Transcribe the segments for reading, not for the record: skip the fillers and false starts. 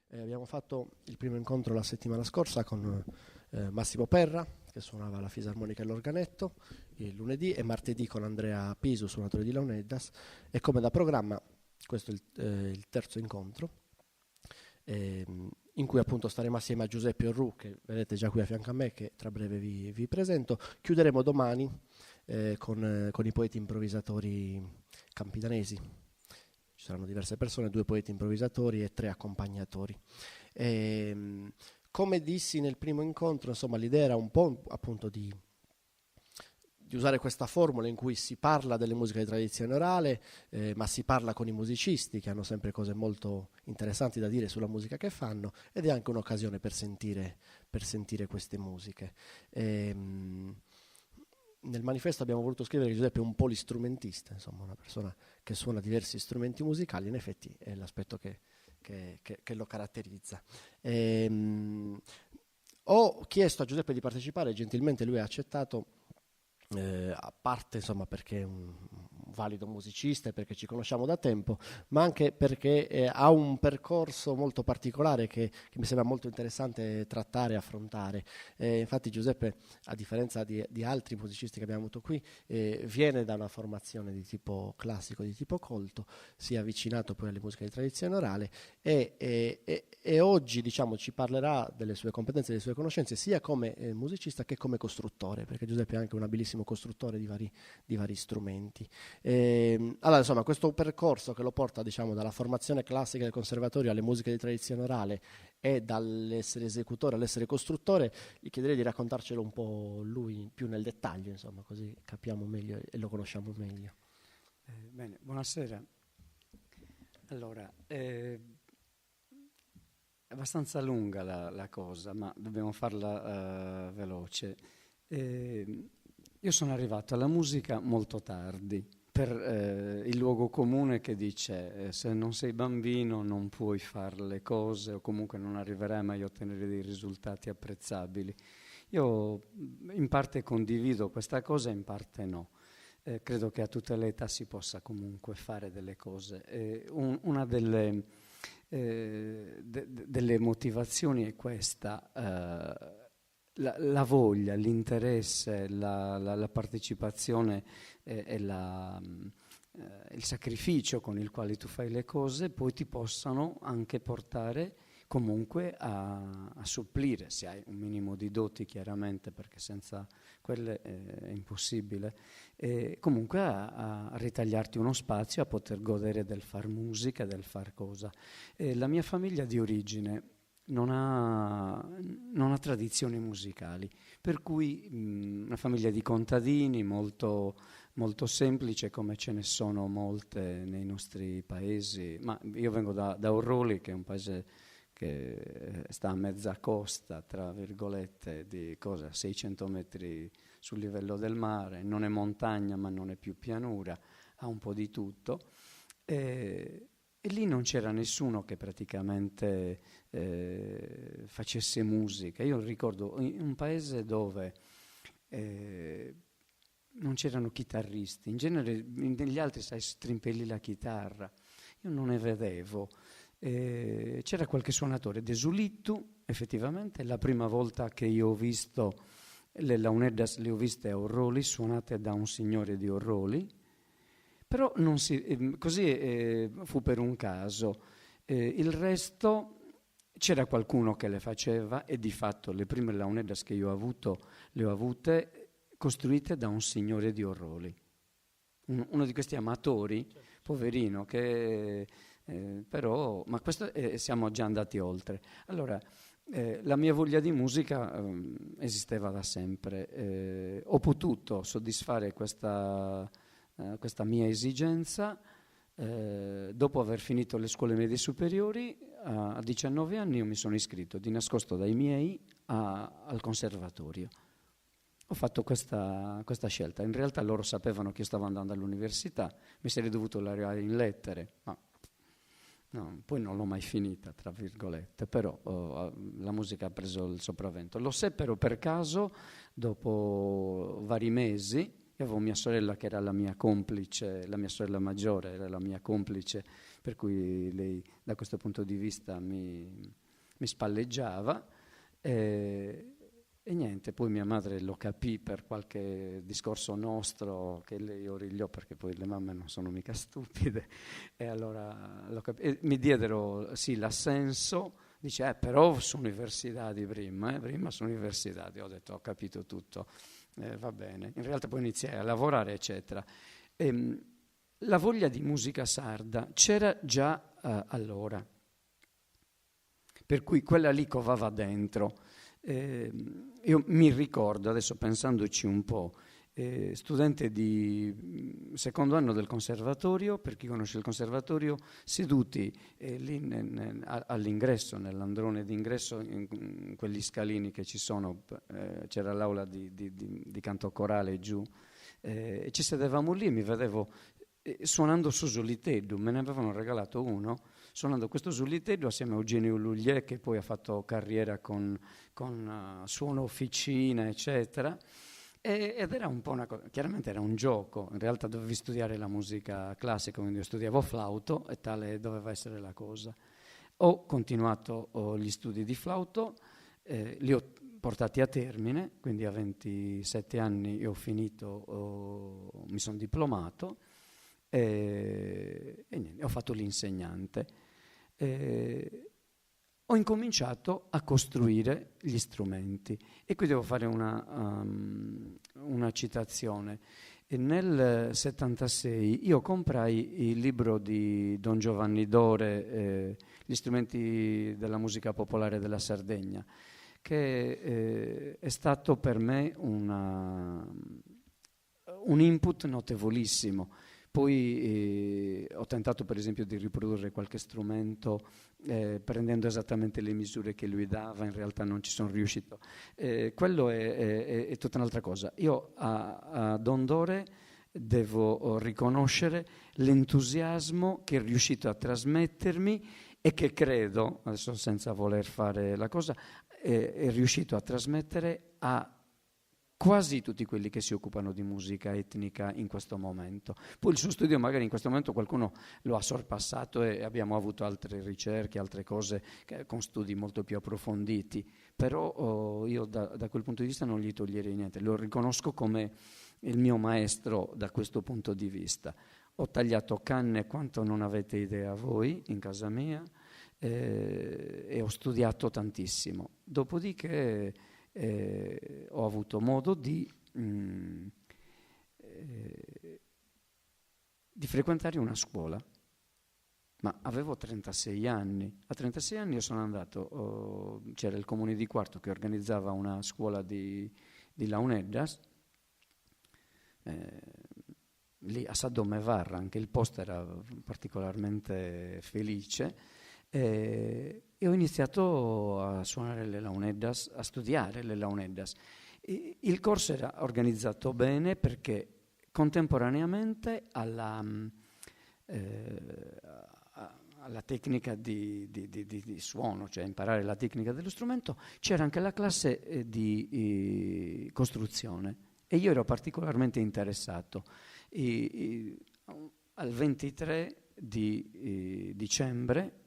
Abbiamo fatto il primo incontro la settimana scorsa con Massimo Perra, che suonava la fisarmonica e l'organetto, il lunedì, e martedì con Andrea Pisu, suonatore di Launeddas, e come da programma questo è il terzo incontro, in cui appunto staremo assieme a Giuseppe Orru, che vedete già qui a fianco a me, che tra breve vi presento. Chiuderemo domani con i poeti improvvisatori campidanesi. Ci saranno diverse persone, 2 poeti improvvisatori e 3 accompagnatori. Come dissi nel primo incontro, insomma, l'idea era un po' appunto di usare questa formula in cui si parla delle musiche di tradizione orale, ma si parla con i musicisti, che hanno sempre cose molto interessanti da dire sulla musica che fanno, ed è anche un'occasione per sentire queste musiche. Nel manifesto abbiamo voluto scrivere che Giuseppe è un polistrumentista, insomma una persona che suona diversi strumenti musicali, in effetti è l'aspetto che lo caratterizza. Ho chiesto a Giuseppe di partecipare, gentilmente lui ha accettato, a parte insomma perché è un valido musicista e perché ci conosciamo da tempo, ma anche perché ha un percorso molto particolare che mi sembra molto interessante trattare e affrontare. Infatti Giuseppe, a differenza di altri musicisti che abbiamo avuto qui, viene da una formazione di tipo classico, di tipo colto, si è avvicinato poi alle musiche di tradizione orale e oggi diciamo ci parlerà delle sue competenze e delle sue conoscenze sia come musicista che come costruttore, perché Giuseppe è anche un abilissimo costruttore di vari strumenti. Allora insomma questo percorso che lo porta diciamo dalla formazione classica del conservatorio alle musiche di tradizione orale e dall'essere esecutore all'essere costruttore, gli chiederei di raccontarcelo un po' lui più nel dettaglio, insomma, così capiamo meglio e lo conosciamo meglio. Bene, buonasera. Allora, è abbastanza lunga la cosa, ma dobbiamo farla veloce. Io sono arrivato alla musica molto tardi, per il luogo comune che dice se non sei bambino non puoi fare le cose o comunque non arriverai mai a ottenere dei risultati apprezzabili. Io in parte condivido questa cosa, in parte no. Credo che a tutte le età si possa comunque fare delle cose. Una delle motivazioni è questa, la voglia, l'interesse, la partecipazione e il sacrificio con il quale tu fai le cose poi ti possano anche portare comunque a supplire, se hai un minimo di doti chiaramente, perché senza quelle è impossibile, comunque a ritagliarti uno spazio, a poter godere del far musica, del far cosa. La mia famiglia di origine non ha tradizioni musicali, per cui una famiglia di contadini molto, molto semplice, come ce ne sono molte nei nostri paesi, ma io vengo da Orroli, che è un paese che sta a mezza costa, tra virgolette, di 600 metri sul livello del mare, non è montagna ma non è più pianura, ha un po' di tutto. E lì non c'era nessuno che praticamente facesse musica. Io ricordo in un paese dove non c'erano chitarristi, in genere negli altri sai strimpelli la chitarra, io non ne vedevo. C'era qualche suonatore, Desulittu, effettivamente, la prima volta che io ho visto le Launeddas le ho viste a Orroli, suonate da un signore di Orroli, però così fu per un caso. Il resto c'era qualcuno che le faceva e di fatto le prime Launeddas che io ho avuto le ho avute costruite da un signore di Orroli, uno di questi amatori, poverino, che però, ma questo siamo già andati oltre. Allora, la mia voglia di musica esisteva da sempre. Ho potuto soddisfare questa mia esigenza dopo aver finito le scuole medie superiori. A 19 anni io mi sono iscritto di nascosto dai miei al conservatorio. Ho fatto questa scelta. In realtà loro sapevano che io stavo andando all'università, mi sarei dovuto laureare in lettere, ma no, poi non l'ho mai finita, tra virgolette, però la musica ha preso il sopravvento. Lo seppero per caso, dopo vari mesi. Io avevo mia sorella che era la mia complice, la mia sorella maggiore era la mia complice per cui lei da questo punto di vista mi spalleggiava. E niente, poi mia madre lo capì per qualche discorso nostro che lei origliò, perché poi le mamme non sono mica stupide, e allora lo capì, e mi diedero sì l'assenso, dice però su università di prima su università, ho detto ho capito tutto, va bene. In realtà poi iniziai a lavorare eccetera. La voglia di musica sarda c'era già allora, per cui quella lì covava dentro. Io mi ricordo, adesso pensandoci un po', studente di secondo anno del conservatorio, per chi conosce il conservatorio, seduti lì all'ingresso, nell'androne d'ingresso, in quegli scalini che ci sono, c'era l'aula di canto corale giù, e ci sedevamo lì e mi vedevo suonando su Solitedo, me ne avevano regalato uno, suonando questo Solitedo assieme a Eugenio Lullier, che poi ha fatto carriera con suono officina eccetera, ed era un po' una cosa, chiaramente era un gioco, in realtà dovevi studiare la musica classica, quindi io studiavo flauto e tale doveva essere la cosa. Ho continuato gli studi di flauto, li ho portati a termine, quindi a 27 anni ho finito, mi sono diplomato e niente, ho fatto l'insegnante. Ho incominciato a costruire gli strumenti e qui devo fare una citazione. Nel 76 io comprai il libro di Don Giovanni Dore, Gli strumenti della musica popolare della Sardegna, che è stato per me un input notevolissimo. Poi ho tentato per esempio di riprodurre qualche strumento prendendo esattamente le misure che lui dava, in realtà non ci sono riuscito. Quello è tutta un'altra cosa. Io a Don Dore devo riconoscere l'entusiasmo che è riuscito a trasmettermi e che credo, adesso senza voler fare la cosa, è riuscito a trasmettere a quasi tutti quelli che si occupano di musica etnica in questo momento. Poi il suo studio magari in questo momento qualcuno lo ha sorpassato e abbiamo avuto altre ricerche, altre cose con studi molto più approfonditi, però io da quel punto di vista non gli toglierei niente, lo riconosco come il mio maestro da questo punto di vista. Ho tagliato canne quanto non avete idea voi in casa mia e ho studiato tantissimo. Dopodiché ho avuto modo di frequentare una scuola, ma avevo 36 anni. A 36 anni io sono andato, c'era il comune di Quarto che organizzava una scuola di Launeddas, lì a Sadome Varra, anche il posto era particolarmente felice, e ho iniziato a suonare le launeddas, a studiare le launeddas. Il corso era organizzato bene perché contemporaneamente alla tecnica di suono, cioè imparare la tecnica dello strumento, c'era anche la classe di costruzione e io ero particolarmente interessato. Al 23 di dicembre,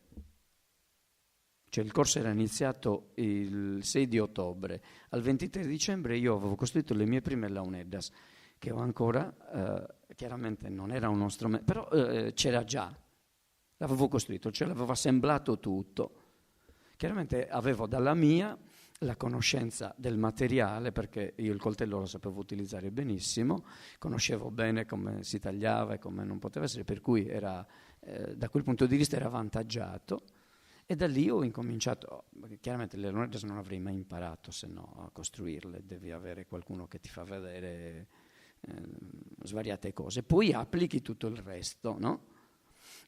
cioè il corso era iniziato il 6 di ottobre, al 23 dicembre io avevo costruito le mie prime launeddas, che ho ancora, chiaramente non era uno strumento, però c'era già, l'avevo costruito, cioè l'avevo assemblato tutto. Chiaramente avevo dalla mia la conoscenza del materiale, perché io il coltello lo sapevo utilizzare benissimo, conoscevo bene come si tagliava e come non poteva essere, per cui era, da quel punto di vista era avvantaggiato. E da lì ho incominciato, chiaramente le launeddas non avrei mai imparato se no a costruirle, devi avere qualcuno che ti fa vedere svariate cose, poi applichi tutto il resto, no?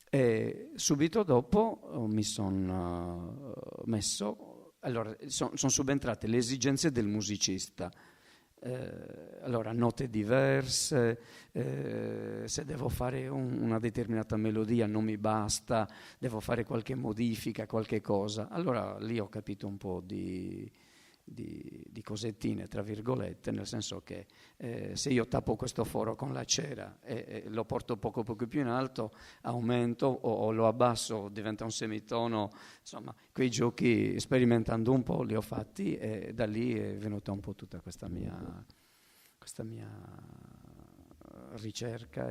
E subito dopo mi sono messo, allora sono subentrate le esigenze del musicista. Allora note diverse, se devo fare una determinata melodia non mi basta, devo fare qualche modifica, qualche cosa. Allora lì ho capito un po' di di cosettine, tra virgolette, nel senso che se io tappo questo foro con la cera e lo porto poco più in alto, aumento o lo abbasso, diventa un semitono, insomma, quei giochi sperimentando un po' li ho fatti e da lì è venuta un po' tutta questa mia ricerca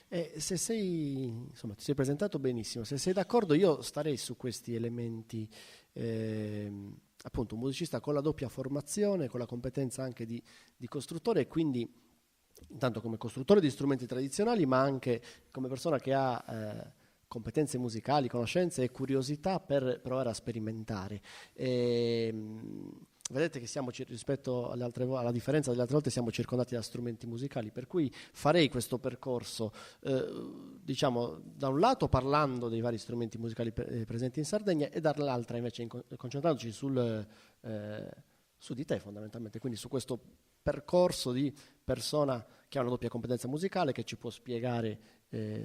se sei, insomma, ti sei presentato benissimo, se sei d'accordo io starei su questi elementi, appunto un musicista con la doppia formazione, con la competenza anche di costruttore e quindi intanto come costruttore di strumenti tradizionali ma anche come persona che ha competenze musicali, conoscenze e curiosità per provare a sperimentare. Vedete che siamo rispetto alle altre alla differenza delle altre volte siamo circondati da strumenti musicali, per cui farei questo percorso diciamo da un lato parlando dei vari strumenti musicali presenti in Sardegna e dall'altra invece concentrandoci su di te fondamentalmente, quindi su questo percorso di persona che ha una doppia competenza musicale, che ci può spiegare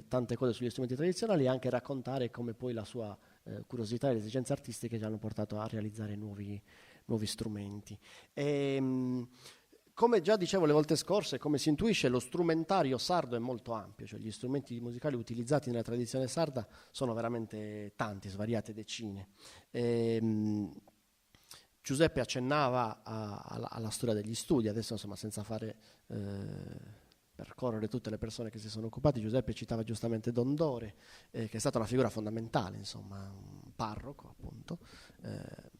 tante cose sugli strumenti tradizionali e anche raccontare come poi la sua curiosità e le esigenze artistiche ci hanno portato a realizzare nuovi strumenti. Come già dicevo le volte scorse, come si intuisce, lo strumentario sardo è molto ampio, cioè gli strumenti musicali utilizzati nella tradizione sarda sono veramente tanti, svariate decine. Giuseppe accennava alla storia degli studi, adesso insomma senza fare percorrere tutte le persone che si sono occupate, Giuseppe citava giustamente Dondore, che è stata una figura fondamentale, insomma, un parroco appunto,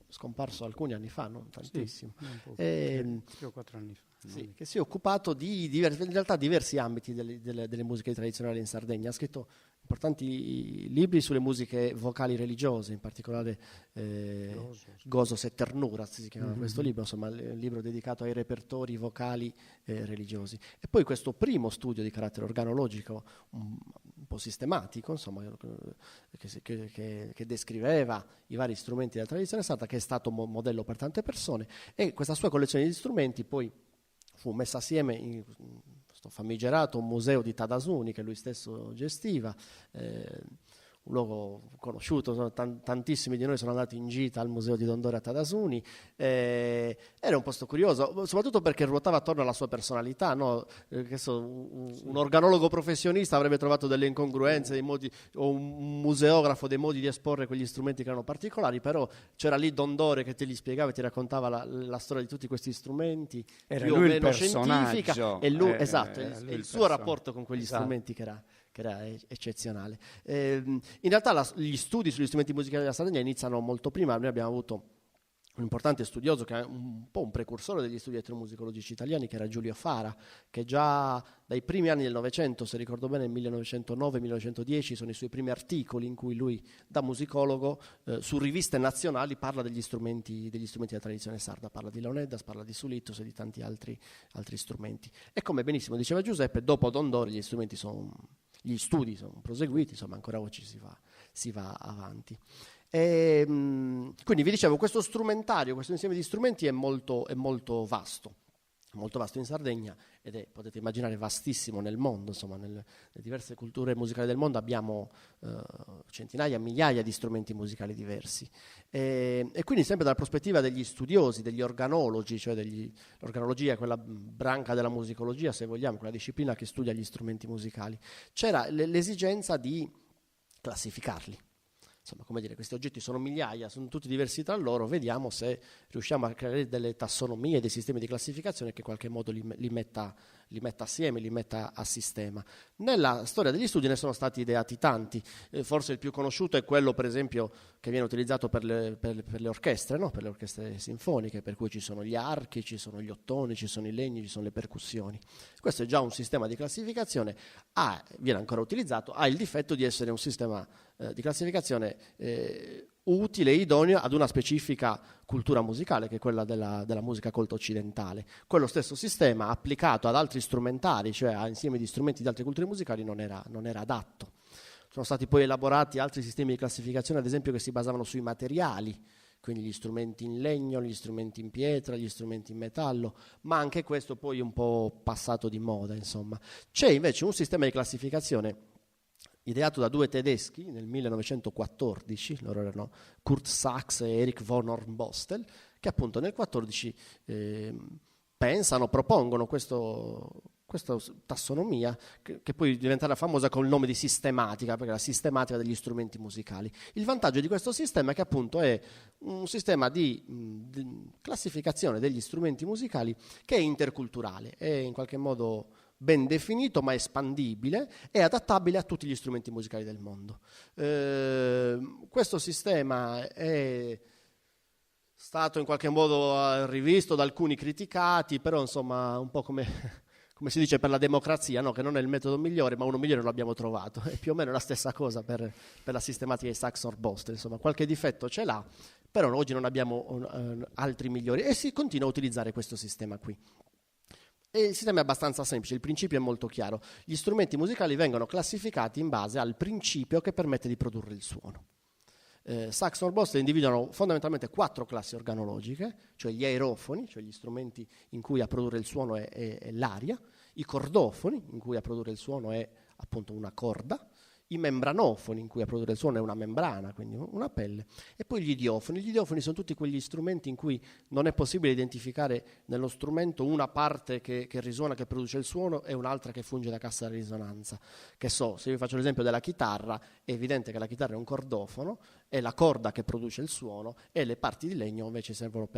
scomparso alcuni anni fa, non tantissimo. Sì, 3 o 4 anni fa. Sì, che si è occupato di in realtà diversi ambiti delle musiche tradizionali in Sardegna. Ha scritto importanti libri sulle musiche vocali religiose, in particolare Gozos e Ternuras si chiama questo libro, insomma il libro dedicato ai repertori vocali religiosi. E poi questo primo studio di carattere organologico un po' sistematico, insomma, che descriveva i vari strumenti della tradizione sarda, che è stato modello per tante persone, e questa sua collezione di strumenti poi fu messa assieme in questo famigerato museo di Tadasuni che lui stesso gestiva, un luogo conosciuto, tantissimi di noi sono andati in gita al museo di Dondore a Tadasuni, era un posto curioso, soprattutto perché ruotava attorno alla sua personalità, no? Un organologo professionista avrebbe trovato delle incongruenze, dei modi, o un museografo dei modi di esporre quegli strumenti che erano particolari, però c'era lì Dondore che te li spiegava e ti raccontava la storia di tutti questi strumenti, era più lui o meno il scientifica, e lui, esatto, lui il suo rapporto con quegli strumenti che era eccezionale. In realtà gli studi sugli strumenti musicali della Sardegna iniziano molto prima. Noi abbiamo avuto un importante studioso che è un po' un precursore degli studi etnomusicologici italiani, che era Giulio Fara, che già dai primi anni del Novecento, se ricordo bene, 1909-1910, sono i suoi primi articoli in cui lui, da musicologo, su riviste nazionali parla degli strumenti della tradizione sarda, parla di Leoneddas, parla di Sulittus e di tanti altri strumenti. E come benissimo diceva Giuseppe, dopo Dondori gli studi sono proseguiti, insomma ancora oggi si va avanti. Quindi vi dicevo, questo strumentario, questo insieme di strumenti è molto vasto in Sardegna ed è, potete immaginare, vastissimo nel mondo, insomma nelle diverse culture musicali del mondo abbiamo centinaia, migliaia di strumenti musicali diversi, e quindi sempre dalla prospettiva degli studiosi, degli organologi, cioè l'organologia è quella branca della musicologia, se vogliamo, quella disciplina che studia gli strumenti musicali, c'era l'esigenza di classificarli. Insomma, come dire, questi oggetti sono migliaia, sono tutti diversi tra loro, vediamo se riusciamo a creare delle tassonomie, dei sistemi di classificazione che in qualche modo li metta assieme, li metta a sistema. Nella storia degli studi ne sono stati ideati tanti, forse il più conosciuto è quello, per esempio, che viene utilizzato per le orchestre, no? Per le orchestre sinfoniche, per cui ci sono gli archi, ci sono gli ottoni, ci sono i legni, ci sono le percussioni. Questo è già un sistema di classificazione, viene ancora utilizzato, ha il difetto di essere un sistema di classificazione utile e idoneo ad una specifica cultura musicale, che è quella della musica colta occidentale. Quello stesso sistema applicato ad altri strumentari, cioè a insieme di strumenti di altre culture musicali, non era adatto. Sono stati poi elaborati altri sistemi di classificazione, ad esempio, che si basavano sui materiali, quindi gli strumenti in legno, gli strumenti in pietra, gli strumenti in metallo, ma anche questo poi un po' passato di moda, insomma. C'è invece un sistema di classificazione ideato da due tedeschi nel 1914, loro erano Kurt Sachs e Erich von Hornbostel, che appunto nel 1914 propongono questa tassonomia che poi diventerà famosa con il nome di sistematica, perché è la sistematica degli strumenti musicali. Il vantaggio di questo sistema è che appunto è un sistema di classificazione degli strumenti musicali che è interculturale, è in qualche modo ben definito ma espandibile e adattabile a tutti gli strumenti musicali del mondo. Questo sistema è stato in qualche modo rivisto da alcuni criticati, però insomma un po' come si dice per la democrazia, no? Che non è il metodo migliore, ma uno migliore lo abbiamo trovato. È più o meno la stessa cosa per la sistematica di Sachs-Hornbostel, insomma qualche difetto ce l'ha, però oggi non abbiamo altri migliori e si continua a utilizzare questo sistema qui. E il sistema è abbastanza semplice, il principio è molto chiaro. Gli strumenti musicali vengono classificati in base al principio che permette di produrre il suono. Sachs-Hornbostel individuano fondamentalmente 4 classi organologiche, cioè gli aerofoni, cioè gli strumenti in cui a produrre il suono è l'aria, i cordofoni, in cui a produrre il suono è appunto una corda, i membranofoni, in cui a produrre il suono è una membrana, quindi una pelle, e poi gli idiofoni. Gli idiofoni sono tutti quegli strumenti in cui non è possibile identificare nello strumento una parte che risuona, che produce il suono, e un'altra che funge da cassa di risonanza. Che so, se io faccio l'esempio della chitarra, è evidente che la chitarra è un cordofono, è la corda che produce il suono, e le parti di legno invece servono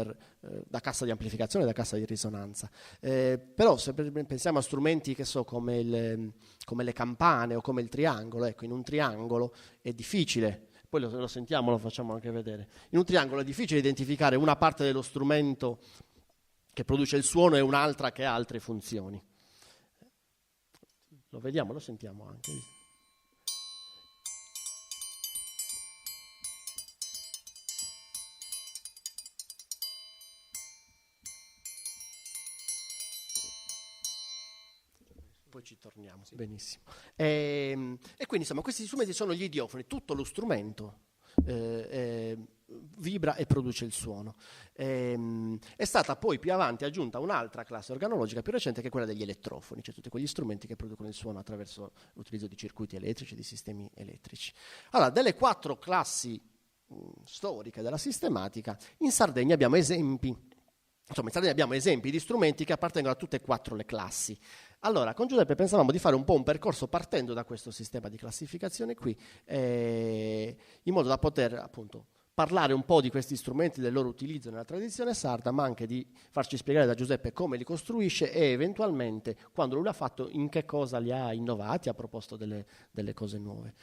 da cassa di amplificazione, da cassa di risonanza. Però se pensiamo a strumenti che so come le campane o come il triangolo, ecco, in un triangolo è difficile, poi lo sentiamo, lo facciamo anche vedere, in un triangolo è difficile identificare una parte dello strumento che produce il suono e un'altra che ha altre funzioni. Lo vediamo, lo sentiamo anche. Poi ci torniamo, sì. Benissimo. E quindi insomma questi strumenti sono gli idiofoni, tutto lo strumento vibra e produce il suono. È stata poi più avanti aggiunta un'altra classe organologica più recente, che è quella degli elettrofoni, cioè tutti quegli strumenti che producono il suono attraverso l'utilizzo di circuiti elettrici, di sistemi elettrici. Allora, delle 4 classi storiche della sistematica, in Sardegna abbiamo esempi. Insomma, in Sardegna abbiamo esempi di strumenti che appartengono a tutte e 4 le classi. Allora, con Giuseppe pensavamo di fare un po' un percorso partendo da questo sistema di classificazione qui, in modo da poter appunto parlare un po' di questi strumenti, del loro utilizzo nella tradizione sarda, ma anche di farci spiegare da Giuseppe come li costruisce e eventualmente, quando lui l'ha fatto, in che cosa li ha innovati, ha proposto delle cose nuove.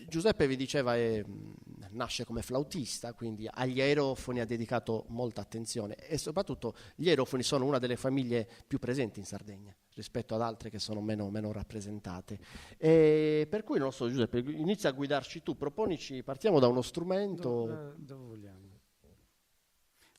Giuseppe vi diceva nasce come flautista, quindi agli aerofoni ha dedicato molta attenzione e soprattutto gli aerofoni sono una delle famiglie più presenti in Sardegna rispetto ad altre che sono meno rappresentate. E per cui non so, Giuseppe, inizia a guidarci tu, proponici, partiamo da uno strumento. Dove vogliamo?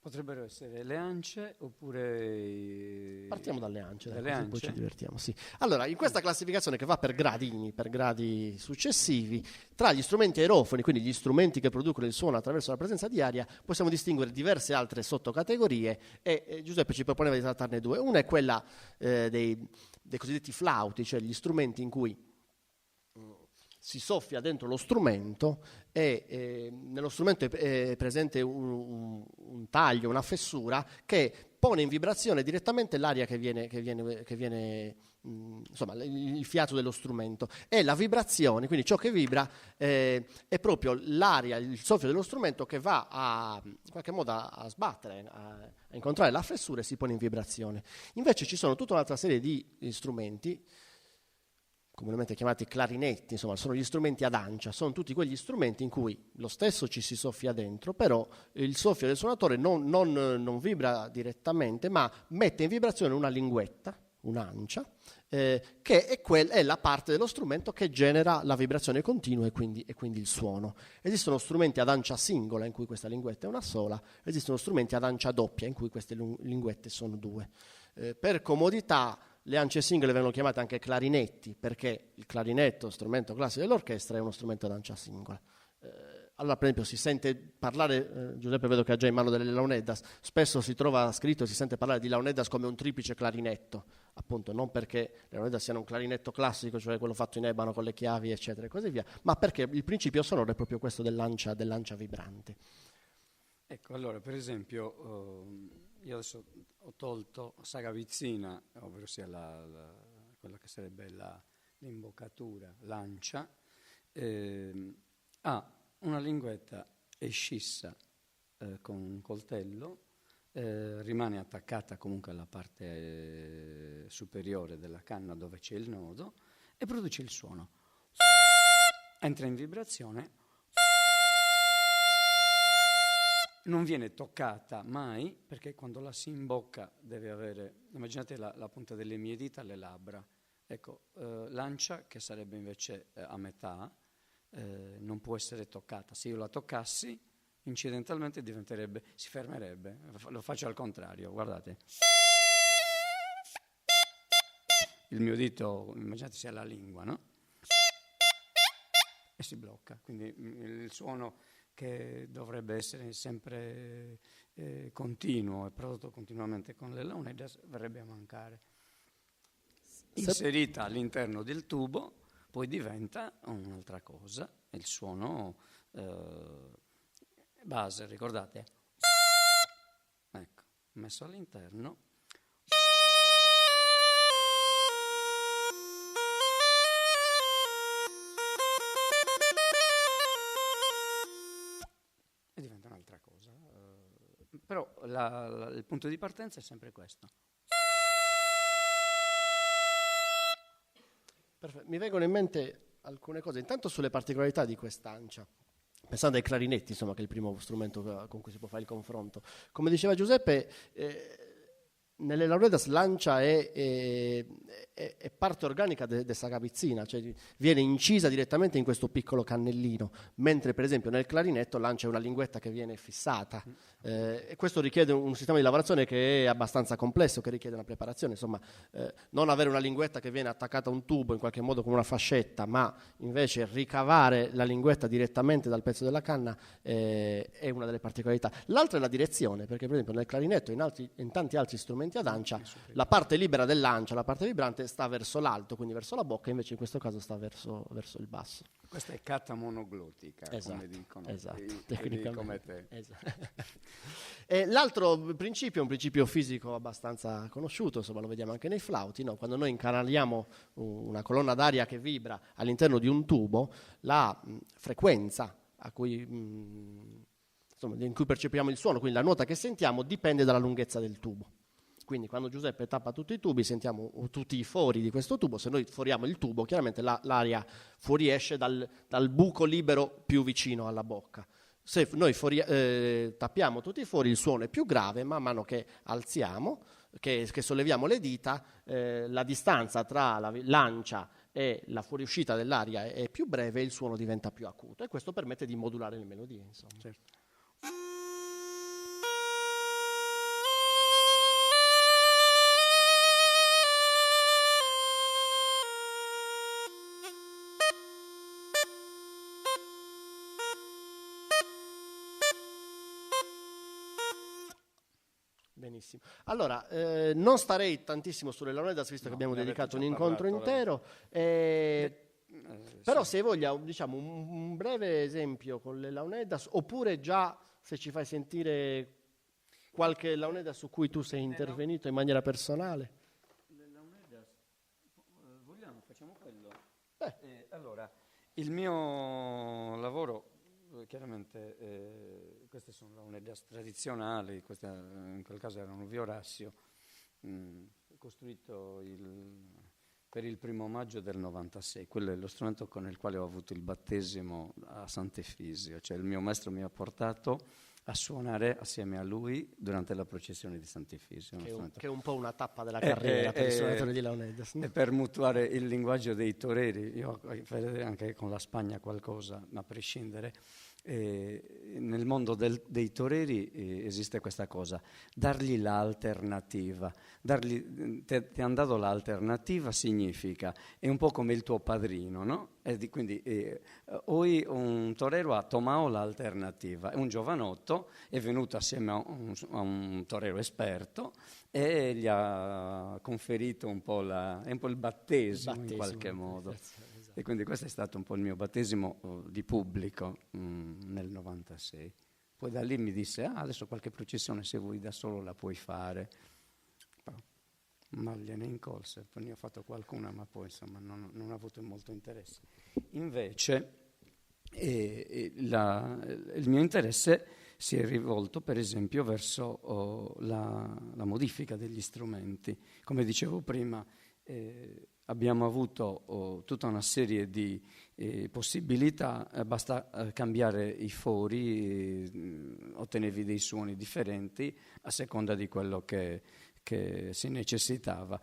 Potrebbero essere le ance oppure... Partiamo dalle ance, poi ci divertiamo. Sì. Allora, in questa classificazione che va per gradini, per gradi successivi, tra gli strumenti aerofoni, quindi gli strumenti che producono il suono attraverso la presenza di aria, possiamo distinguere diverse altre sottocategorie e Giuseppe ci proponeva di trattarne 2. Una è quella dei cosiddetti flauti, cioè gli strumenti in cui si soffia dentro lo strumento e nello strumento è presente un taglio, una fessura che pone in vibrazione direttamente l'aria che viene insomma il fiato dello strumento, e la vibrazione, quindi ciò che vibra è proprio l'aria, il soffio dello strumento che va in qualche modo a sbattere, a incontrare la fessura e si pone in vibrazione. Invece ci sono tutta un'altra serie di strumenti comunemente chiamati clarinetti, insomma sono gli strumenti ad ancia, sono tutti quegli strumenti in cui lo stesso ci si soffia dentro, però il soffio del suonatore non vibra direttamente, ma mette in vibrazione una linguetta, un'ancia, che è la parte dello strumento che genera la vibrazione continua e quindi il suono. Esistono strumenti ad ancia singola in cui questa linguetta è una sola, esistono strumenti ad ancia doppia in cui queste linguette sono 2. Per comodità le ance singole vengono chiamate anche clarinetti, perché il clarinetto, strumento classico dell'orchestra, è uno strumento ad ancia singola. allora per esempio si sente parlare, Giuseppe vedo che ha già in mano delle launeddas, spesso si trova scritto, si sente parlare di launeddas come un triplice clarinetto, appunto non perché le launeddas siano un clarinetto classico, cioè quello fatto in ebano con le chiavi eccetera e così via, ma perché il principio sonoro è proprio questo dell'ancia vibrante. Ecco, allora per esempio io adesso ho tolto Sagavizzina, ovvero sia quella che sarebbe l'imboccatura, l'ancia, ha una linguetta è scissa con un coltello, rimane attaccata comunque alla parte superiore della canna dove c'è il nodo e produce il suono. Entra in vibrazione, non viene toccata mai, perché quando la si imbocca deve avere, immaginate la punta delle mie dita alle labbra, ecco, l'ancia che sarebbe invece a metà, non può essere toccata. Se io la toccassi, incidentalmente si fermerebbe. Lo faccio al contrario, guardate. Il mio dito, immaginate sia la lingua, no? E si blocca, quindi il suono che dovrebbe essere sempre continuo e prodotto continuamente con le launeddas verrebbe a mancare. Inserita all'interno del tubo poi diventa un'altra cosa, il suono base, ricordate? Ecco, messo all'interno. E diventa un'altra cosa. Però il punto di partenza è sempre questo. Perfetto. Mi vengono in mente alcune cose, intanto sulle particolarità di quest'ancia, pensando ai clarinetti, insomma, che è il primo strumento con cui si può fare il confronto. Come diceva Giuseppe, nelle launeddas l'ancia è parte organica de Sagavizzina, cioè viene incisa direttamente in questo piccolo cannellino, mentre per esempio nel clarinetto l'ancia è una linguetta che viene fissata, e questo richiede un sistema di lavorazione che è abbastanza complesso, che richiede una preparazione, insomma, non avere una linguetta che viene attaccata a un tubo in qualche modo con una fascetta, ma invece ricavare la linguetta direttamente dal pezzo della canna è una delle particolarità. L'altra è la direzione, perché per esempio nel clarinetto e in tanti altri strumenti ad ancia, la parte libera dell'ancia, la parte vibrante, sta verso l'alto, quindi verso la bocca, invece in questo caso sta verso il basso. Questa è catamonoglottica, esatto, come dicono tecnicamente. come te. Esatto. E l'altro principio è un principio fisico abbastanza conosciuto, insomma lo vediamo anche nei flauti, no? Quando noi incanaliamo una colonna d'aria che vibra all'interno di un tubo, la frequenza a cui in cui percepiamo il suono, quindi la nota che sentiamo, dipende dalla lunghezza del tubo. Quindi quando Giuseppe tappa tutti i tubi sentiamo tutti i fori di questo tubo. Se noi foriamo il tubo, chiaramente l'aria fuoriesce dal buco libero più vicino alla bocca. Se noi tappiamo tutti i fori, il suono è più grave, man mano che alziamo, che solleviamo le dita, la distanza tra l'ancia e la fuoriuscita dell'aria è più breve e il suono diventa più acuto, e questo permette di modulare le melodie, insomma. Certo. Benissimo. Allora, non starei tantissimo sulle launeddas, visto che abbiamo dedicato un incontro intero, però se voglia, diciamo, un breve esempio con le launeddas, oppure già se ci fai sentire qualche launeddas su cui tu sei intervenuto in maniera personale. Le launeddas, vogliamo, facciamo quello? Allora, il mio lavoro, chiaramente, queste sono launeddas tradizionali, questa, in quel caso era un Viorassio, costruito per il 1° maggio del 96. Quello è lo strumento con il quale ho avuto il battesimo a Sant'Efisio, cioè il mio maestro mi ha portato a suonare assieme a lui durante la processione di Sant'Efisio. Che è un po' una tappa della carriera per i suonatori di launeddas. E per mutuare il linguaggio dei toreri, io ho a vedere anche con la Spagna qualcosa, ma a prescindere. Nel nel mondo dei toreri esiste questa cosa, dargli l'alternativa. Ti hanno dato l'alternativa significa, è un po' come il tuo padrino, no? Quindi hoy un torero ha tomado l'alternativa, è un giovanotto, è venuto assieme a un torero esperto e gli ha conferito un po' il battesimo in qualche modo. Esatto. E quindi questo è stato un po' il mio battesimo di pubblico nel 96. Poi da lì mi disse, adesso qualche processione se vuoi da solo la puoi fare. Ma gliene incolse, poi ne ho fatto qualcuna, ma poi insomma non ho avuto molto interesse. Invece il mio interesse si è rivolto per esempio verso la modifica degli strumenti. Come dicevo prima, abbiamo avuto tutta una serie di possibilità, basta cambiare i fori, ottenevi dei suoni differenti a seconda di quello che si necessitava.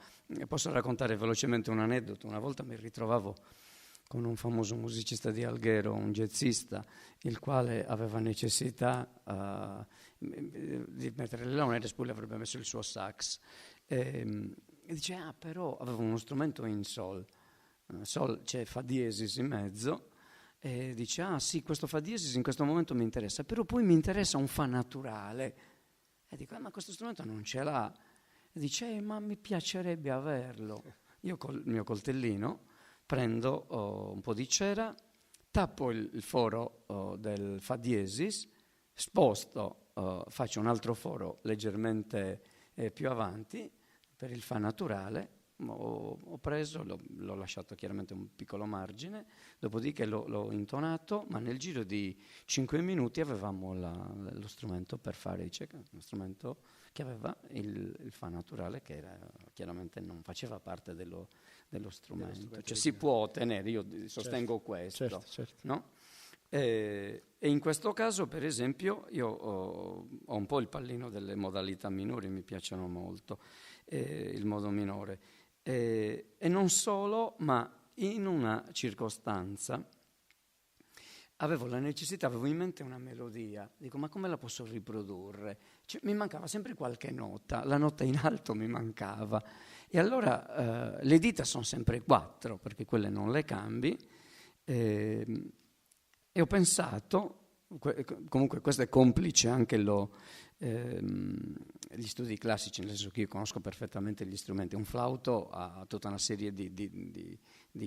Posso raccontare velocemente un aneddoto. Una volta mi ritrovavo con un famoso musicista di Alghero, un jazzista, il quale aveva necessità di mettere le launette, poi avrebbe messo il suo sax. E dice, però avevo uno strumento in sol, c'è fa diesis in mezzo, e dice, sì, questo fa diesis in questo momento mi interessa, però poi mi interessa un fa naturale. E dico, ma questo strumento non ce l'ha. E dice, ma mi piacerebbe averlo. Io col mio coltellino prendo un po' di cera, tappo il foro del fa diesis, sposto, faccio un altro foro leggermente più avanti per il fa naturale, ho preso, l'ho lasciato chiaramente un piccolo margine, dopodiché l'ho intonato, ma nel giro di 5 minuti avevamo lo strumento per fare uno strumento che aveva il fa naturale, che chiaramente non faceva parte dello strumento. Cioè si può ottenere, io sostengo questo. Certo. No? E in questo caso, per esempio, io ho un po' il pallino delle modalità minori, mi piacciono molto, il modo minore. E non solo, ma in una circostanza avevo la necessità, avevo in mente una melodia, dico ma come la posso riprodurre? Mi mancava sempre qualche nota, la nota in alto mi mancava e allora le dita sono sempre 4 perché quelle non le cambi e ho pensato, comunque questo è complice anche gli studi classici, nel senso che io conosco perfettamente gli strumenti. Un flauto ha tutta una serie di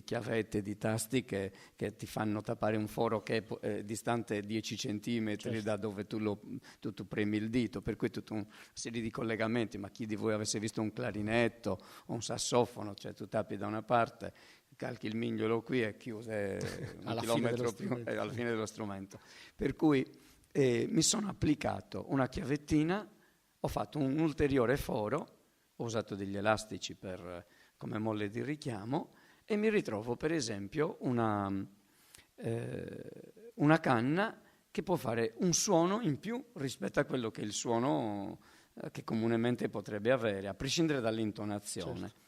chiavette, di tasti che ti fanno tappare un foro che è distante 10 centimetri certo. Da dove tu premi il dito, per cui tutta una serie di collegamenti. Ma chi di voi avesse visto un clarinetto o un sassofono, cioè tu tappi da una parte, calchi il mignolo qui e chiuse un chilometro più alla fine dello strumento. Per cui mi sono applicato una chiavettina, ho fatto un ulteriore foro, ho usato degli elastici come molle di richiamo e mi ritrovo per esempio una canna che può fare un suono in più rispetto a quello che è il suono che comunemente potrebbe avere, a prescindere dall'intonazione. Certo.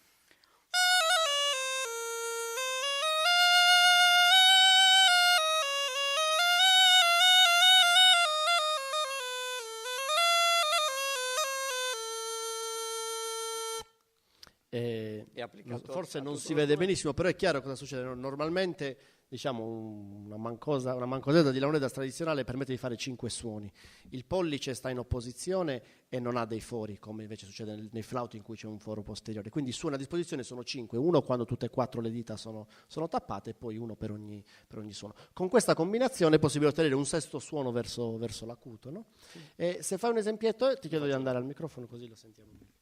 Forse non si vede benissimo, però è chiaro cosa succede. Normalmente, diciamo, una mancosetta di launeddas tradizionale permette di fare 5 suoni. Il pollice sta in opposizione e non ha dei fori, come invece succede nei flauti in cui c'è un foro posteriore. Quindi i suoni a disposizione sono 5, uno quando tutte e 4 le dita sono tappate e poi uno per ogni suono. Con questa combinazione è possibile ottenere un sesto suono verso l'acuto, no? Sì. E se fai un esempietto, ti chiedo di andare al microfono così lo sentiamo meglio.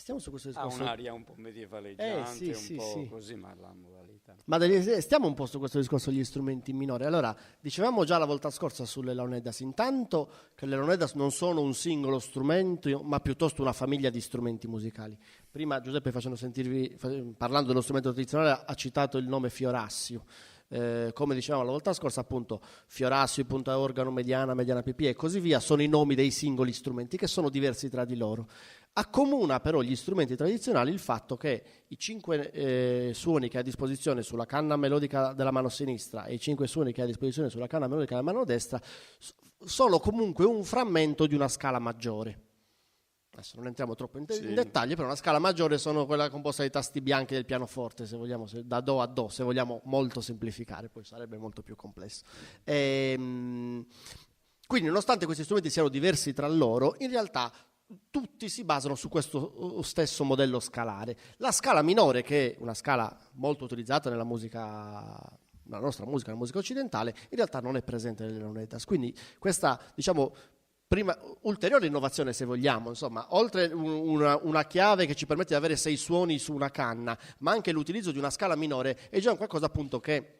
stiamo su questo Ha discorso. un'aria un po' medievaleggiante, sì, un po' sì. così, ma la modalità. Ma stiamo un po' su questo discorso degli strumenti minori. Allora, dicevamo già la volta scorsa sulle Leonidas, intanto che le Leonidas non sono un singolo strumento, ma piuttosto una famiglia di strumenti musicali. Prima Giuseppe, parlando dello strumento tradizionale, ha citato il nome fiorassio. Come dicevamo la volta scorsa, appunto, fiorassio, punta organo, mediana, mediana pipì e così via, sono i nomi dei singoli strumenti che sono diversi tra di loro. Accomuna però gli strumenti tradizionali il fatto che i 5 suoni che ha a disposizione sulla canna melodica della mano sinistra e i 5 suoni che ha a disposizione sulla canna melodica della mano destra sono comunque un frammento di una scala maggiore. Adesso non entriamo troppo in dettagli, però una scala maggiore sono quella composta dai tasti bianchi del pianoforte, se vogliamo, da do a do, se vogliamo molto semplificare, poi sarebbe molto più complesso. Quindi nonostante questi strumenti siano diversi tra loro, in realtà tutti si basano su questo stesso modello scalare. La scala minore, che è una scala molto utilizzata nella nostra musica, nella musica occidentale, in realtà non è presente nelle Leonidas. Quindi questa, diciamo, ulteriore innovazione, se vogliamo, insomma, oltre una chiave che ci permette di avere 6 suoni su una canna, ma anche l'utilizzo di una scala minore è già qualcosa appunto che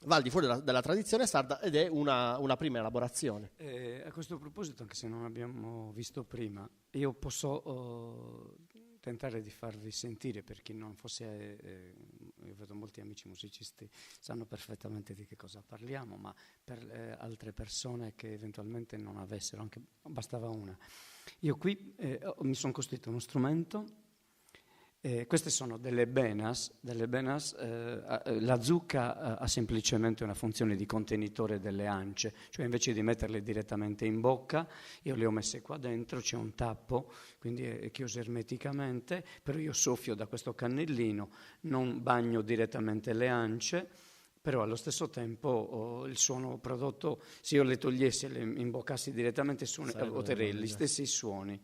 va al di fuori della tradizione sarda ed è una prima elaborazione. A questo proposito, anche se non abbiamo visto prima, io posso tentare di farvi sentire, per chi non fosse, io vedo molti amici musicisti, sanno perfettamente di che cosa parliamo, ma per altre persone che eventualmente non avessero, anche bastava una. Io qui mi sono costruito uno strumento. Queste sono delle benas, la zucca ha semplicemente una funzione di contenitore delle ance, cioè invece di metterle direttamente in bocca, io le ho messe qua dentro, c'è un tappo, quindi è chiuso ermeticamente, però io soffio da questo cannellino, non bagno direttamente le ance, però allo stesso tempo il suono prodotto, se io le togliessi e le imboccassi direttamente, otterrei gli stessi suoni.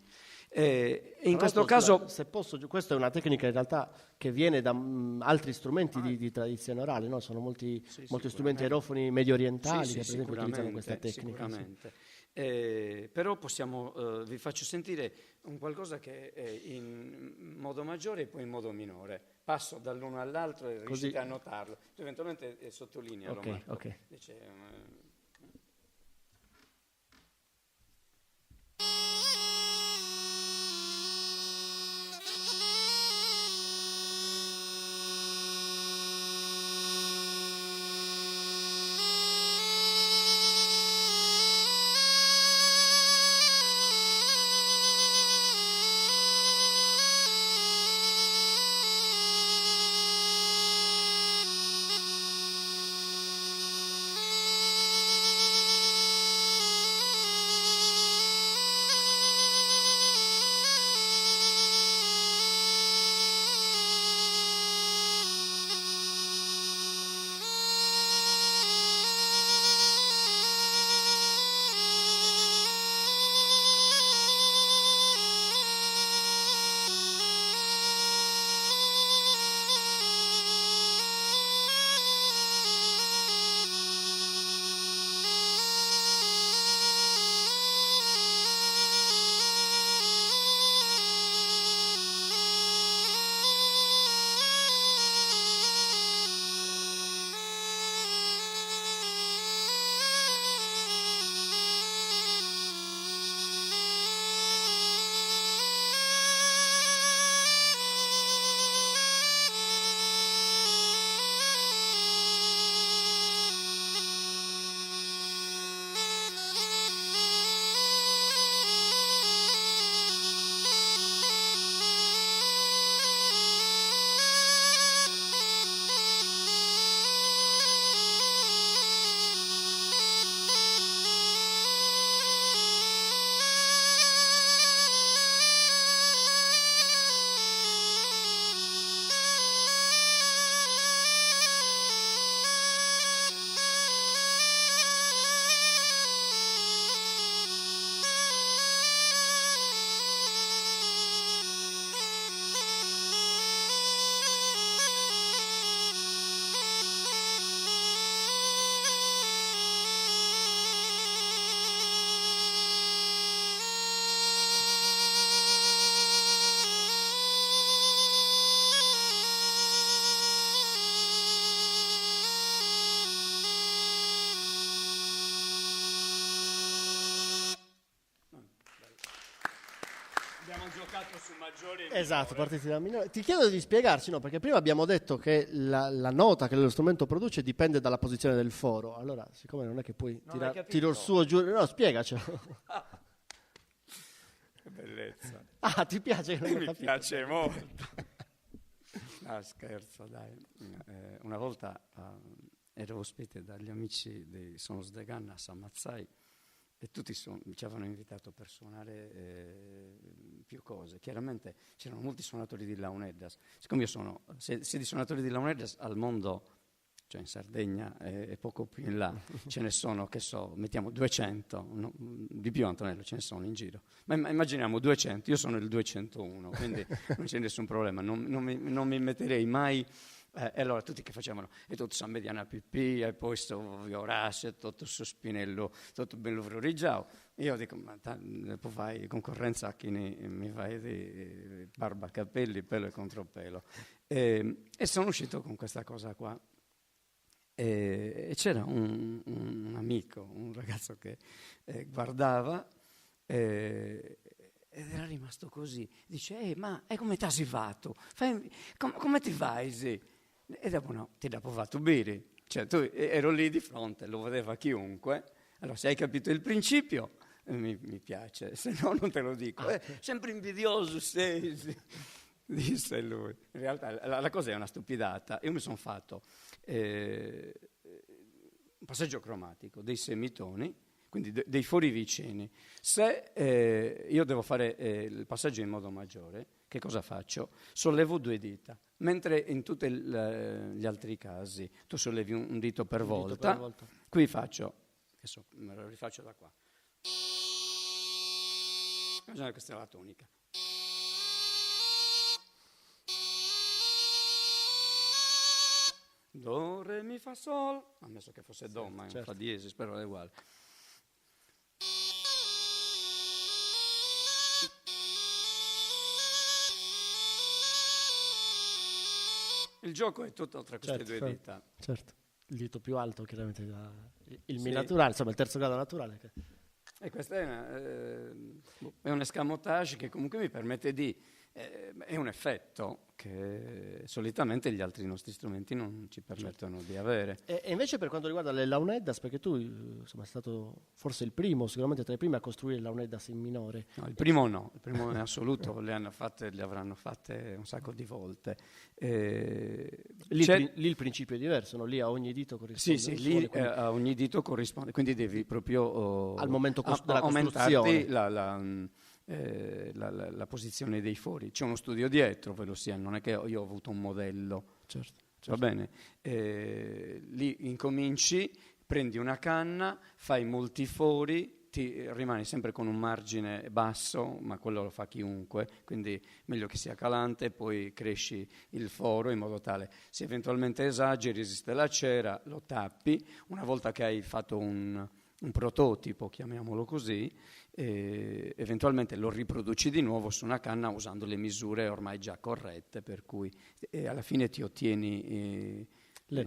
In questo caso, se posso, questa è una tecnica in realtà che viene da altri strumenti di tradizione orale, no? Sono molti strumenti aerofoni medio orientali che per esempio utilizzano questa tecnica. Sicuramente. Però vi faccio sentire un qualcosa che è in modo maggiore e poi in modo minore. Passo dall'uno all'altro e riuscite a notarlo. Eventualmente sottolinealo. Ok. giocato su maggiore e Esatto, minore. partiti da minore. Ti chiedo di spiegarci, no? Perché prima abbiamo detto che la nota che lo strumento produce dipende dalla posizione del foro. Allora, siccome non è che puoi Non hai tiro capito? su o giù, no, spiegacelo. Che bellezza. Ah, ti piace che non ho Mi capito? piace molto. No, scherzo, dai. Una volta ero ospite dagli amici di Sonos de Ganna a San Mazzai e tutti ci avevano invitato per suonare più cose. Chiaramente c'erano molti suonatori di launeddas. Siccome io sono, se di suonatori di launeddas al mondo, cioè in Sardegna e poco più in là, ce ne sono, che so, mettiamo 200, no, di più Antonello, ce ne sono in giro. Ma immaginiamo 200, io sono il 201, quindi non c'è nessun problema, non mi metterei mai. E allora tutti che facevano, e tutto San Mediana Pipì, e poi sto Orazio, e tutto su Spinello, tutto bello Florigiao. Io dico, ma poi fai concorrenza a chi mi fai di barba, capelli, pelo e contropelo. E sono uscito con questa cosa qua. E c'era un amico, un ragazzo che guardava ed era rimasto così. Dice, ma come ti sei fatto? Come ti fai? Sì? E dopo no, ti dopo fatto bere. Cioè, ero lì di fronte, lo vedeva chiunque. Allora, se hai capito il principio, mi piace, se no non te lo dico. Sempre invidioso sei, sì, disse lui. In realtà la cosa è una stupidata. Io mi sono fatto un passaggio cromatico dei semitoni, quindi dei fori vicini. Se io devo fare il passaggio in modo maggiore, che cosa faccio? Sollevo 2 dita, mentre in tutti gli altri casi tu sollevi un dito per volta. Qui faccio, adesso me lo rifaccio da qua. Questa è la tonica. Do, re, mi, fa, sol. Ammesso che fosse do, ma è un fa diesis, spero è uguale. Il gioco è tutto tra queste 2 dita. Certo, il dito più alto chiaramente il mi naturale, insomma il terzo grado naturale. E questo è un escamotage che comunque mi permette è un effetto che solitamente gli altri nostri strumenti non ci permettono di avere. E invece per quanto riguarda le launeddas, perché tu insomma, sei stato forse il primo, sicuramente tra i primi a costruire le launeddas in minore. No, il primo no, il primo in assoluto, le avranno fatte un sacco di volte. Lì il principio è diverso, no? Lì a ogni dito corrisponde. Sì, lì a ogni dito corrisponde, quindi devi proprio al momento della aumentarti costruzione. la posizione dei fori. C'è uno studio dietro, ve lo sia, non è che io ho avuto un modello. Certo. Va bene? Lì incominci, prendi una canna, fai molti fori, rimani sempre con un margine basso, ma quello lo fa chiunque, quindi meglio che sia calante, poi cresci il foro in modo tale, se eventualmente esageri, resiste la cera, lo tappi. Una volta che hai fatto un prototipo, chiamiamolo così, eventualmente lo riproduci di nuovo su una canna usando le misure ormai già corrette, per cui alla fine ti ottieni le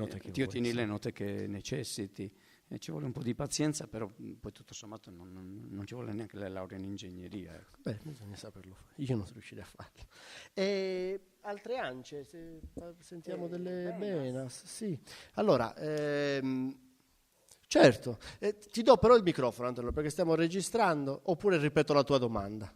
note che necessiti. Ci vuole un po' di pazienza, però poi tutto sommato non ci vuole neanche la laurea in ingegneria. Ecco. Beh, bisogna saperlo fare. Io non riuscirei a farlo. E altre ance, se sentiamo delle Benas. Sì. Allora, certo, ti do però il microfono, Antonio, perché stiamo registrando, oppure ripeto la tua domanda.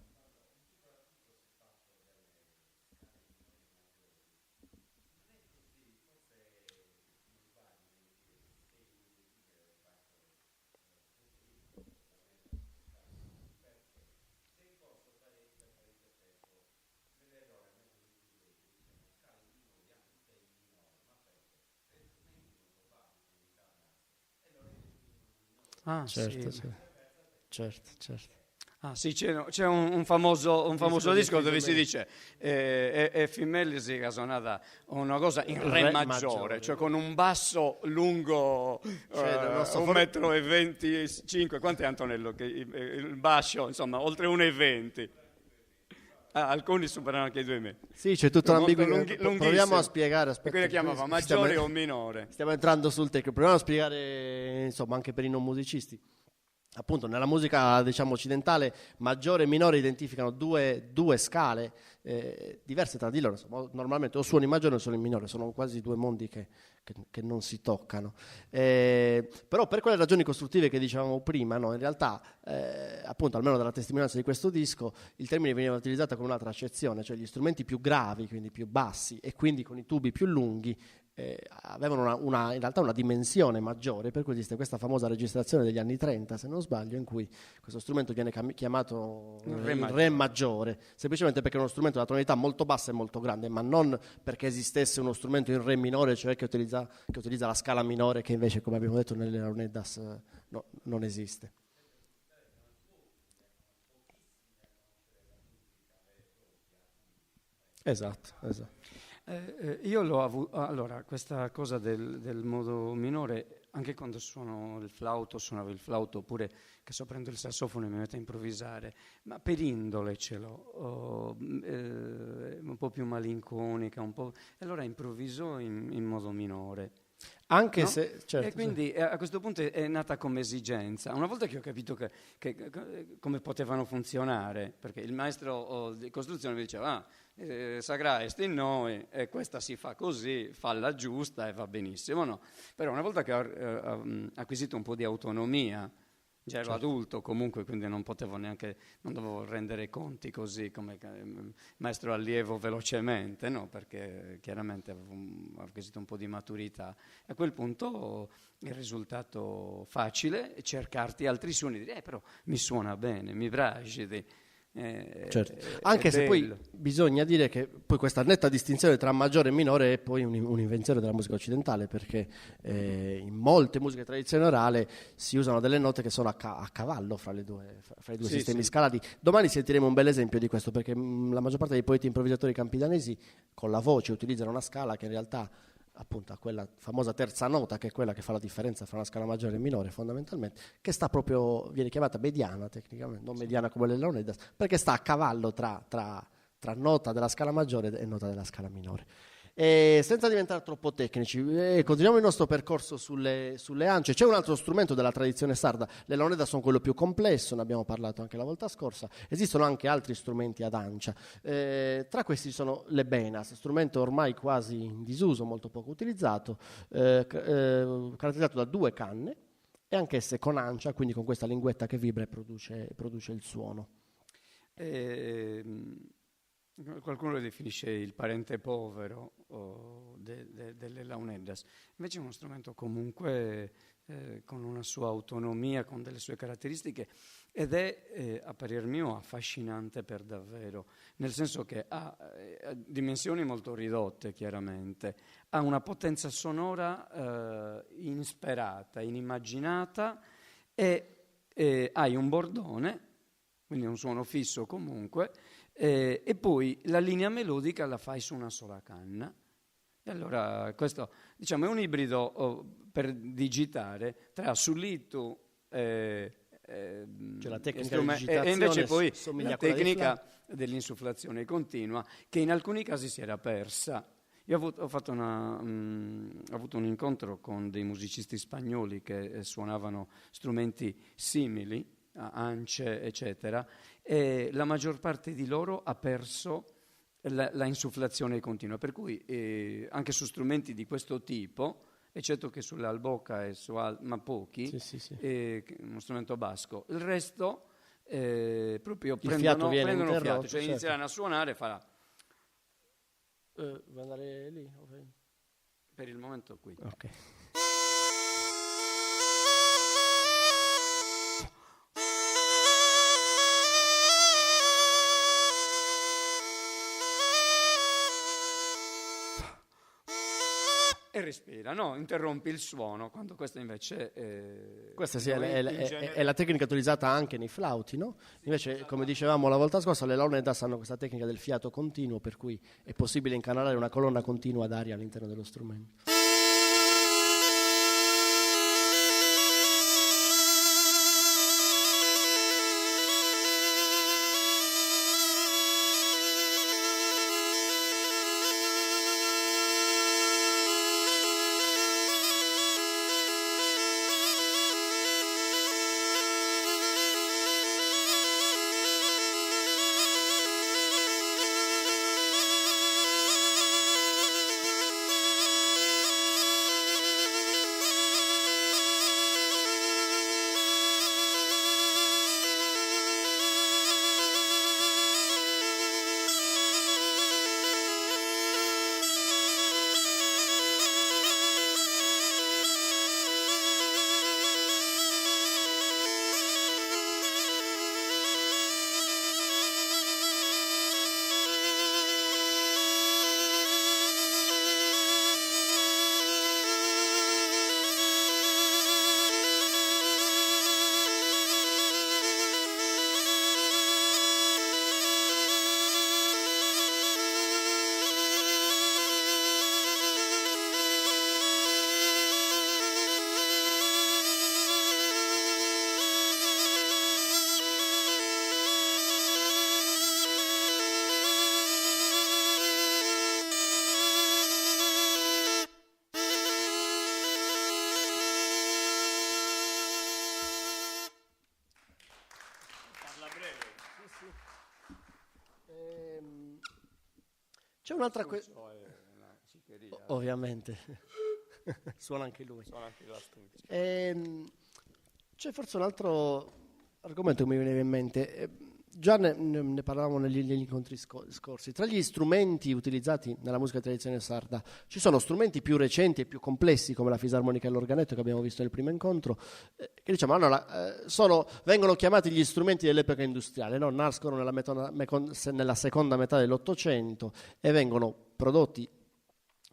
Ah, Certo, sì. certo. Ah, sì, c'è un famoso disco dove si dice F mellisi casonata una cosa in re maggiore, cioè con un basso lungo 1,25 m. Quanto è Antonello? Il basso, insomma, oltre 1,20 m. Alcuni superano anche i 2 metri. Sì, c'è tutta un'ambiguità. Proviamo a spiegare. E quindi chiamava maggiore o minore. Stiamo entrando sul tecnico. Proviamo a spiegare, insomma, anche per i non musicisti. appunto nella musica diciamo occidentale maggiore e minore identificano due scale diverse tra di loro, insomma, normalmente o suoni maggiore o suoni minore, sono quasi due mondi che non si toccano. Però per quelle ragioni costruttive che dicevamo prima, no, in realtà appunto almeno dalla testimonianza di questo disco il termine veniva utilizzato con un'altra accezione, cioè gli strumenti più gravi, quindi più bassi e quindi con i tubi più lunghi avevano in realtà una dimensione maggiore, per cui esiste questa famosa registrazione degli anni 30, se non sbaglio, in cui questo strumento viene chiamato re maggiore, semplicemente perché è uno strumento da tonalità molto bassa e molto grande, ma non perché esistesse uno strumento in re minore, cioè che utilizza la scala minore, che invece, come abbiamo detto, nelle Leonidas non esiste. Esatto. Io l'ho avuto, allora, questa cosa del modo minore, anche quando suonavo il flauto, oppure che so prendo il sassofono e mi metto a improvvisare, ma per indole ce l'ho, un po' più malinconica, e allora improvviso in modo minore. Anche No? se, certo, E quindi a questo punto è nata come esigenza. Una volta che ho capito come potevano funzionare, perché il maestro di costruzione mi diceva, Sagrà est in noi, e questa si fa così, falla giusta e va benissimo, no? Però una volta che ho acquisito un po' di autonomia, già ero adulto comunque, quindi non dovevo rendere conti così come maestro allievo velocemente, no? Perché chiaramente avevo acquisito un po' di maturità. A quel punto il risultato facile è cercarti altri suoni, dire però mi suona bene, mi bragidi. Certo. Anche se poi bisogna dire che poi questa netta distinzione tra maggiore e minore è poi un'invenzione della musica occidentale, perché in molte musiche tradizionali orale si usano delle note che sono a cavallo fra i due sistemi scalati. Domani sentiremo un bel esempio di questo, perché la maggior parte dei poeti improvvisatori campidanesi con la voce utilizzano una scala che in realtà appunto a quella famosa terza nota, che è quella che fa la differenza fra una scala maggiore e minore fondamentalmente, che sta proprio, viene chiamata mediana tecnicamente, non mediana come le Leonidas, perché sta a cavallo tra nota della scala maggiore e nota della scala minore. E senza diventare troppo tecnici, continuiamo il nostro percorso sulle ance. C'è un altro strumento della tradizione sarda, le Leonidas sono quello più complesso, ne abbiamo parlato anche la volta scorsa, esistono anche altri strumenti ad ancia, tra questi sono le benas, strumento ormai quasi in disuso, molto poco utilizzato, caratterizzato da due canne e anch'esse con ancia, quindi con questa linguetta che vibra e produce il suono. Qualcuno lo definisce il parente povero delle Leonidas, invece è uno strumento comunque con una sua autonomia, con delle sue caratteristiche, ed è a parer mio affascinante per davvero, nel senso che ha dimensioni molto ridotte chiaramente, ha una potenza sonora insperata, inimmaginata, e hai un bordone, quindi un suono fisso comunque, e poi la linea melodica la fai su una sola canna. E allora questo, diciamo, è un ibrido per digitare tra sullito cioè la tecnica di digitazione e invece poi somiglia la a quella tecnica dell'insuflazione continua, che in alcuni casi si era persa. Io ho avuto un incontro con dei musicisti spagnoli che suonavano strumenti simili, ance, eccetera, e la maggior parte di loro ha perso la insuflazione continua, per cui anche su strumenti di questo tipo, eccetto che sull'albocca e ma pochi, uno strumento basco, il resto proprio prendono fiato, cioè inizieranno a suonare, farà vuoi andare lì? per il momento qui. Ok. E respira, no? Interrompi il suono, quando questo invece questa sì, è la tecnica utilizzata anche nei flauti, no? Invece, come dicevamo la volta scorsa, le Leonidas hanno questa tecnica del fiato continuo, per cui è possibile incanalare una colonna continua d'aria all'interno dello strumento. C'è un'altra questione. Ovviamente, suona anche lui. C'è forse un altro argomento che mi veniva in mente. Già ne parlavamo negli incontri scorsi. Tra gli strumenti utilizzati nella musica tradizionale sarda ci sono strumenti più recenti e più complessi, come la fisarmonica e l'organetto che abbiamo visto nel primo incontro, che diciamo vengono chiamati gli strumenti dell'epoca industriale, no? Nascono nella seconda metà dell'Ottocento e vengono prodotti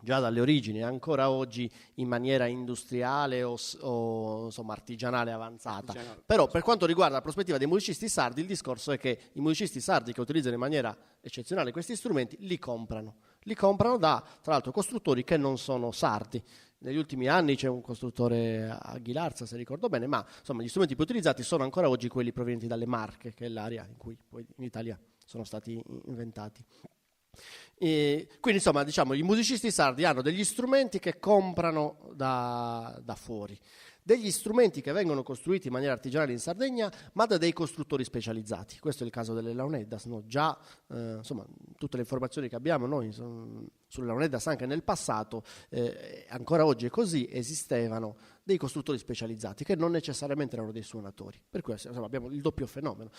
già dalle origini, ancora oggi in maniera industriale o insomma artigianale avanzata. Però per quanto riguarda la prospettiva dei musicisti sardi, il discorso è che i musicisti sardi che utilizzano in maniera eccezionale questi strumenti li comprano da, tra l'altro, costruttori che non sono sardi. Negli ultimi anni c'è un costruttore a Ghilarza, se ricordo bene, ma insomma gli strumenti più utilizzati sono ancora oggi quelli provenienti dalle Marche, che è l'area in cui poi in Italia sono stati inventati. Quindi insomma diciamo i musicisti sardi hanno degli strumenti che comprano da fuori, degli strumenti che vengono costruiti in maniera artigianale in Sardegna ma da dei costruttori specializzati. Questo è il caso delle Launeddas, no? Già insomma tutte le informazioni che abbiamo noi sulle Launeddas anche nel passato, ancora oggi è così, esistevano dei costruttori specializzati che non necessariamente erano dei suonatori, per cui insomma, abbiamo il doppio fenomeno.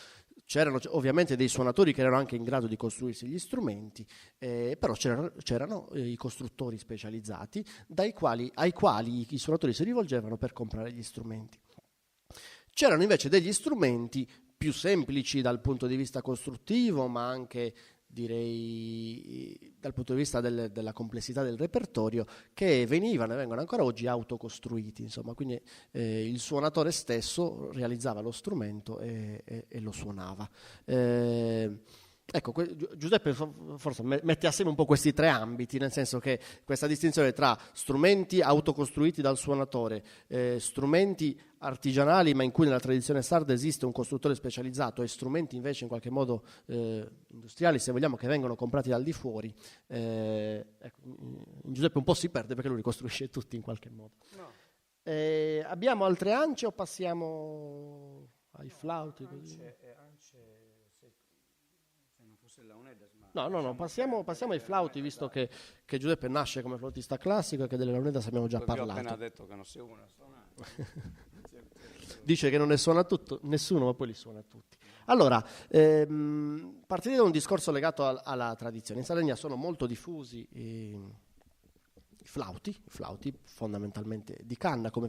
C'erano ovviamente dei suonatori che erano anche in grado di costruirsi gli strumenti, però c'erano i costruttori specializzati ai quali i suonatori si rivolgevano per comprare gli strumenti. C'erano invece degli strumenti più semplici dal punto di vista costruttivo, ma anche direi dal punto di vista della complessità del repertorio, che vengono ancora oggi autocostruiti, insomma, quindi il suonatore stesso realizzava lo strumento e lo suonava. Ecco, Giuseppe forse mette assieme un po' questi tre ambiti, nel senso che questa distinzione tra strumenti autocostruiti dal suonatore, strumenti artigianali ma in cui nella tradizione sarda esiste un costruttore specializzato e strumenti invece in qualche modo industriali, se vogliamo, che vengono comprati dal di fuori, ecco, Giuseppe un po' si perde perché lui ricostruisce tutti in qualche modo. No. Abbiamo altre ance o passiamo ai flauti? No, passiamo ai flauti, visto che Giuseppe nasce come flautista classico e che delle Launeddas abbiamo già parlato. Ho appena detto che non sei uno a suonare. Dice che non ne suona nessuno, ma poi li suona tutti. Allora, partirei da un discorso legato alla tradizione. In Sardegna sono molto diffusi i flauti fondamentalmente di canna, come